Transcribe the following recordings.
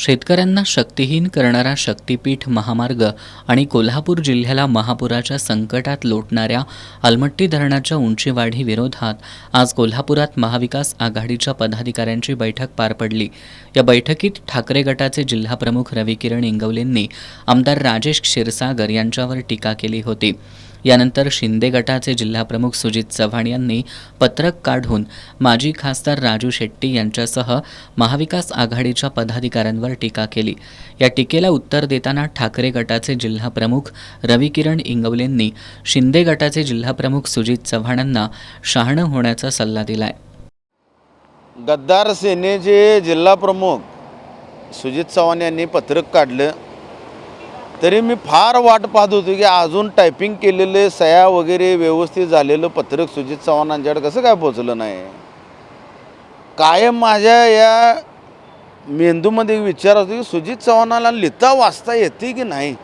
शेतकऱ्यांना शक्तिहीन करणारा शक्तिपीठ महामार्ग आणि कोल्हापूर जिल्ह्याला महापुराच्या संकटात लोटणाऱ्या अलमट्टी धरणाच्या उंचीवाढी विरोधात आज कोल्हापुरात महाविकास आघाडीच्या पदाधिकाऱ्यांची बैठक पार पडली। या बैठकीत ठाकरे गटाचे जिल्हाप्रमुख रविकिरण इंगवलेंनी आमदार राजेश क्षीरसागर यांच्यावर टीका केली होती। यानंतर शिंदे गटाचे जिल्हाप्रमुख सुजित चव्हाण यांनी पत्रक काढून माजी खासदार राजू शेट्टी यांच्यासह महाविकास आघाडीच्या पदाधिकाऱ्यांवर टीका केली। या टीकेला उत्तर देताना ठाकरे गटाचे जिल्हाप्रमुख रविकिरण इंगवलेंनी शिंदे गटाचे जिल्हाप्रमुख सुजित चव्हाणांना शहाणं होण्याचा सल्ला दिलाय। गद्दार सेनेचे जिल्हाप्रमुख सुजित चव्हाण यांनी पत्रक काढलं, तरी मी फार वाट पाहत होतो की अजून टायपिंग केलेले सह्या वगैरे व्यवस्थित झालेलं पत्रक सुजित चव्हाणांच्याकडे कसं काय पोहोचलं नाही। कायम माझ्या या मेंदूमध्ये विचार होतो की सुजित चव्हाणाला लिहिता वाचता येते की नाही।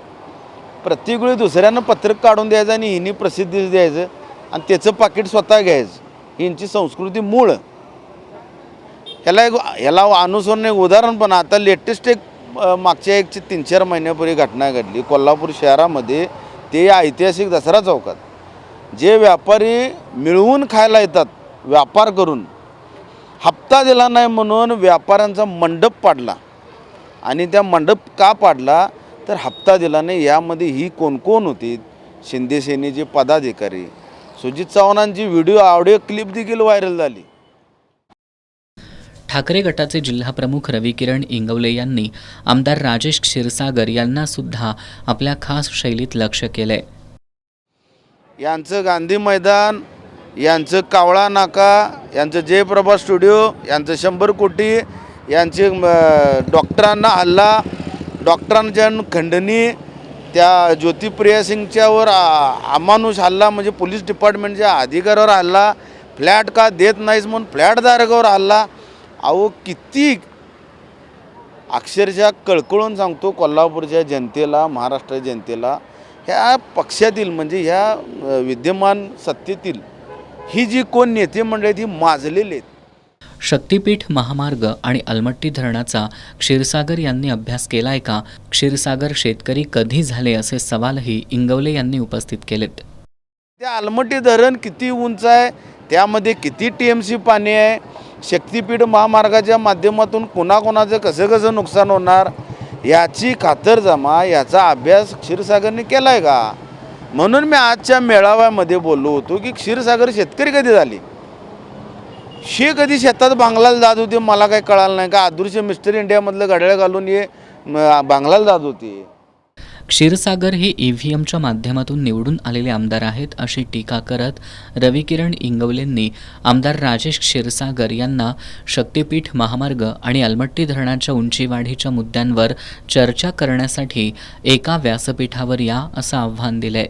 प्रत्येक वेळी दुसऱ्यांना पत्रक काढून द्यायचं आणि हिनी प्रसिद्धीस द्यायचं आणि त्याचं पाकिट स्वतः घ्यायचं, यांची संस्कृती मूळ। याला अनुसरून एक उदाहरण पण आता लेटेस्ट एक मागच्या 3-4 महिन्यापूर्वी घटना घडली कोल्हापूर शहरामध्ये। ते ऐतिहासिक दसरा चौकात जे व्यापारी मिळवून खायला येतात व्यापार करून, हप्ता दिला नाही म्हणून व्यापाऱ्यांचा मंडप पाडला। आणि त्या मंडप का पाडला तर हप्ता दिला नाही। यामध्ये ही कोण कोण होती? शिंदे सेनेचे पदाधिकारी। सुजित चव्हाणांची व्हिडिओ ऑडिओ क्लिप देखील व्हायरल झाली। ठाकरे गटाचे जिल्हाप्रमुख रविकिरण इंगवले यांनी आमदार राजेश क्षीरसागर यांना सुद्धा आपल्या खास शैलीत लक्ष केलंय। यांचं गांधी मैदान, यांचं कावळा नाका, यांचं जयप्रभा स्टुडिओ, यांचं 100 कोटी, यांचे डॉक्टरांना हल्ला, डॉक्टरांच्या खंडणी, त्या ज्योतिप्रिया सिंगच्यावर अमानुष हल्ला, म्हणजे पोलीस डिपार्टमेंटच्या अधिकाऱ्यावर हल्ला, फ्लॅट का देत नाहीस म्हणून फ्लॅटधारकावर हल्ला। अहो किती अक्षरशः कळकळून सांगतो कोल्हापूरच्या जनतेला, महाराष्ट्र जनतेला, ह्या पक्षातील म्हणजे ह्या विद्यमान सत्तेतील ही जी कोण नेते मंडळी ती माजलेली आहेत। शक्तिपीठ महामार्ग आणि अलमट्टी धरणाचा क्षीरसागर यांनी अभ्यास केलाय का? क्षीरसागर शेतकरी कधी झाले असे सवालही इंगवले यांनी उपस्थित केलेत। त्या अलमट्टी धरण किती उंच आहे, त्यामध्ये किती TMC पाणी आहे, शक्तिपीठ महामार्गाच्या माध्यमातून कोणाकोणाचं कसं कसं नुकसान होणार याची खातरजमा, याचा अभ्यास क्षीरसागरने केला आहे का? म्हणून मी आजच्या मेळाव्यामध्ये बोललो होतो की क्षीरसागर शेतकरी कधी झाली, कधी शेतात बांगलाला जात होते मला काही कळालं नाही का? अदृश्य मिस्टर इंडियामधलं घड्याळ घालून ये बांगलाला जात होते। क्षीरसागर हे EVMच्या माध्यमातून निवडून आलेले आमदार आहेत अशी टीका करत रविकिरण इंगवलेंनी आमदार राजेश क्षीरसागर यांना शक्तिपीठ महामार्ग आणि अलमट्टी धरणाच्या उंचीवाढीच्या मुद्द्यांवर चर्चा करण्यासाठी एका व्यासपीठावर या असं आव्हान दिलंय।